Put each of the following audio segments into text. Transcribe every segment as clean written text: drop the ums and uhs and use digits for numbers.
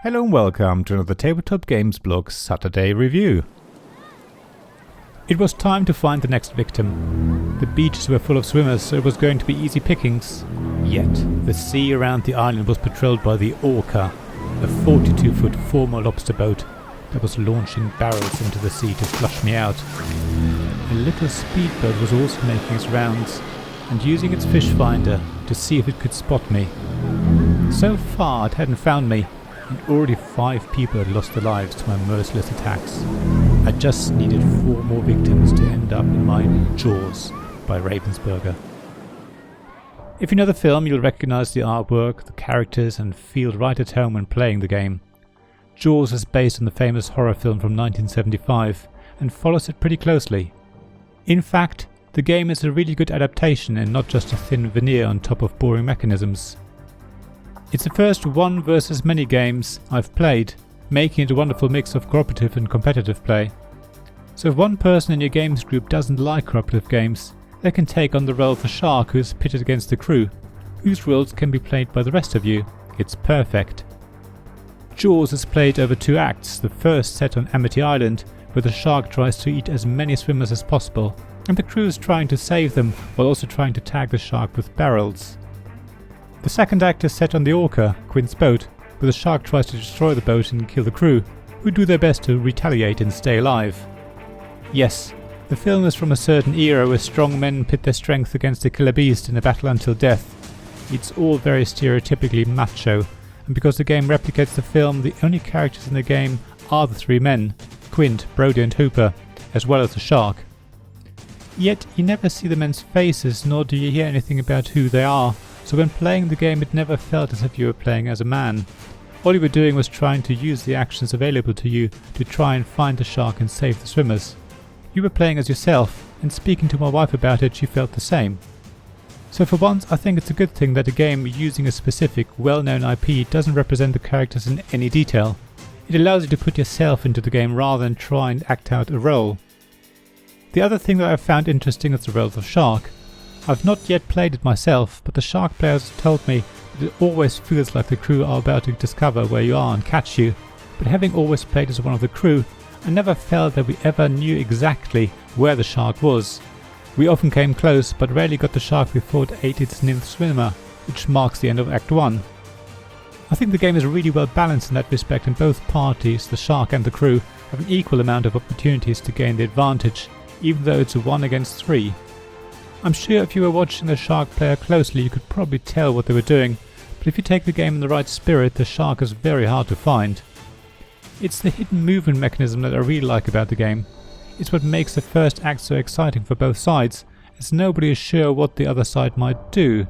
Hello and welcome to another Tabletop Games blog Saturday review. It was time to find the next victim. The beaches were full of swimmers, so it was going to be easy pickings. Yet, the sea around the island was patrolled by the Orca, a 42-foot former lobster boat that was launching barrels into the sea to flush me out. A little speedboat was also making its rounds and using its fish finder to see if it could spot me. So far it hadn't found me, and already 5 people had lost their lives to my merciless attacks. I just needed 4 more victims to end up in my Jaws by Ravensburger. If you know the film, you'll recognise the artwork, the characters, and feel right at home when playing the game. Jaws is based on the famous horror film from 1975 and follows it pretty closely. In fact, the game is a really good adaptation and not just a thin veneer on top of boring mechanisms. It's the first one versus many games I've played, making it a wonderful mix of cooperative and competitive play. So if one person in your games group doesn't like cooperative games, they can take on the role of the shark who is pitted against the crew, whose roles can be played by the rest of you. It's perfect. Jaws is played over 2 acts, the first set on Amity Island, where the shark tries to eat as many swimmers as possible, and the crew is trying to save them while also trying to tag the shark with barrels. The second act is set on the Orca, Quint's boat, where the shark tries to destroy the boat and kill the crew, who do their best to retaliate and stay alive. Yes, the film is from a certain era where strong men pit their strength against a killer beast in a battle until death. It's all very stereotypically macho, and because the game replicates the film, the only characters in the game are the 3 men, Quint, Brody and Hooper, as well as the shark. Yet you never see the men's faces, nor do you hear anything about who they are, so when playing the game it never felt as if you were playing as a man. All you were doing was trying to use the actions available to you to try and find the shark and save the swimmers. You were playing as yourself, and speaking to my wife about it she felt the same. So for once I think it's a good thing that a game using a specific, well-known IP doesn't represent the characters in any detail. It allows you to put yourself into the game rather than try and act out a role. The other thing that I've found interesting is the role of the shark. I've not yet played it myself, but the shark players told me that it always feels like the crew are about to discover where you are and catch you, but having always played as one of the crew, I never felt that we ever knew exactly where the shark was. We often came close, but rarely got the shark before it ate its 9th swimmer, which marks the end of Act 1. I think the game is really well balanced in that respect, and both parties, the shark and the crew, have an equal amount of opportunities to gain the advantage, even though it's a 1 against 3. I'm sure if you were watching the shark player closely you could probably tell what they were doing, but if you take the game in the right spirit, the shark is very hard to find. It's the hidden movement mechanism that I really like about the game. It's what makes the first act so exciting for both sides, as nobody is sure what the other side might do.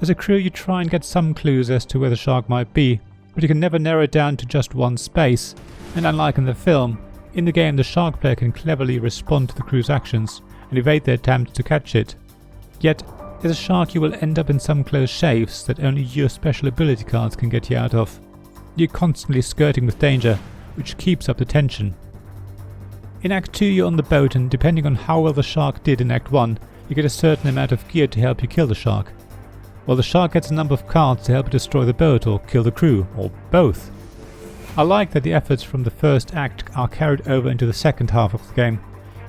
As a crew you try and get some clues as to where the shark might be, but you can never narrow it down to just one space, and unlike in the film, in the game the shark player can cleverly respond to the crew's actions and evade their attempts to catch it. Yet, as a shark you will end up in some close shaves that only your special ability cards can get you out of. You're constantly skirting with danger, which keeps up the tension. In Act 2 you're on the boat, and depending on how well the shark did in Act 1, you get a certain amount of gear to help you kill the shark, while the shark gets a number of cards to help you destroy the boat or kill the crew, or both. I like that the efforts from the first act are carried over into the second half of the game.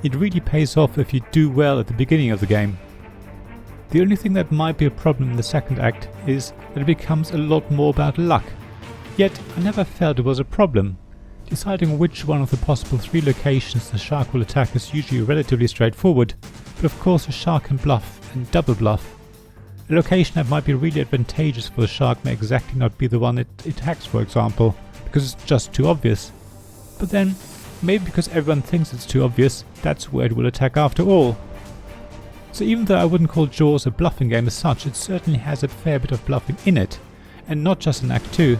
It really pays off if you do well at the beginning of the game. The only thing that might be a problem in the second act is that it becomes a lot more about luck. Yet I never felt it was a problem. Deciding which one of the possible 3 locations the shark will attack is usually relatively straightforward, but of course the shark can bluff and double bluff. A location that might be really advantageous for the shark may exactly not be the one it attacks, for example, because it's just too obvious. But then, maybe because everyone thinks it's too obvious, that's where it will attack after all. So even though I wouldn't call Jaws a bluffing game as such, it certainly has a fair bit of bluffing in it, and not just in Act 2.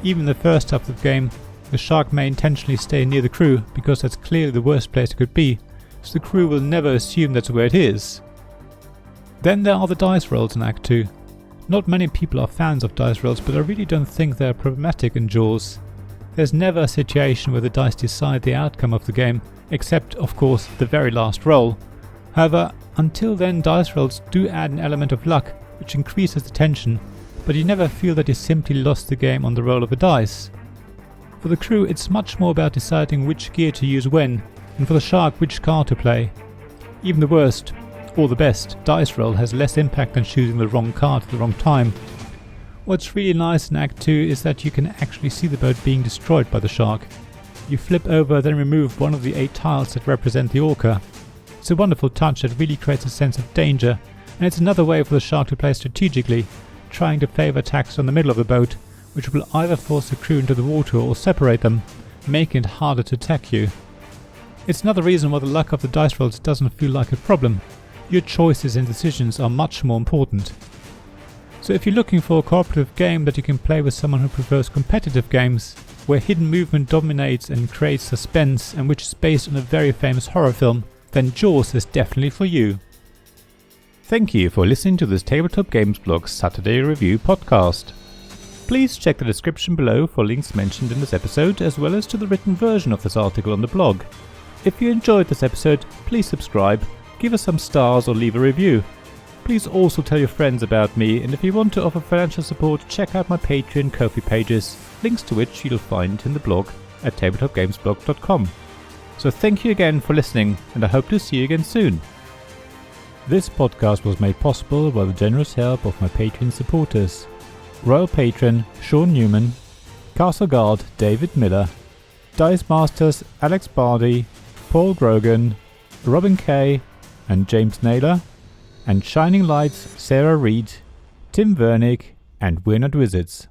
Even in the first half of the game, the shark may intentionally stay near the crew because that's clearly the worst place it could be, so the crew will never assume that's where it is. Then there are the dice rolls in Act 2. Not many people are fans of dice rolls, but I really don't think they're problematic in Jaws. There's never a situation where the dice decide the outcome of the game, except of course the very last roll. However, until then dice rolls do add an element of luck, which increases the tension, but you never feel that you simply lost the game on the roll of a dice. For the crew, it's much more about deciding which gear to use when, and for the shark, which card to play. Even the worst, or the best, dice roll has less impact than choosing the wrong card at the wrong time. What's really nice in Act 2 is that you can actually see the boat being destroyed by the shark. You flip over, then remove one of the 8 tiles that represent the Orca. It's a wonderful touch that really creates a sense of danger, and it's another way for the shark to play strategically, trying to favour attacks on the middle of the boat, which will either force the crew into the water or separate them, making it harder to attack you. It's another reason why the luck of the dice rolls doesn't feel like a problem. Your choices and decisions are much more important. So if you're looking for a cooperative game that you can play with someone who prefers competitive games, where hidden movement dominates and creates suspense and which is based on a very famous horror film, then Jaws is definitely for you. Thank you for listening to this Tabletop Games Blog Saturday Review podcast. Please check the description below for links mentioned in this episode, as well as to the written version of this article on the blog. If you enjoyed this episode, please subscribe, give us some stars or leave a review. Please also tell your friends about me, and if you want to offer financial support, check out my Patreon and Ko-fi pages, links to which you'll find in the blog at tabletopgamesblog.com. So thank you again for listening, and I hope to see you again soon. This podcast was made possible by the generous help of my Patreon supporters: Royal Patron Sean Newman, Castle Guard David Miller, Dice Masters Alex Bardi, Paul Grogan, Robin Kay and James Naylor, and Shining Lights Sarah Reed, Tim Vernick, and We're Not Wizards.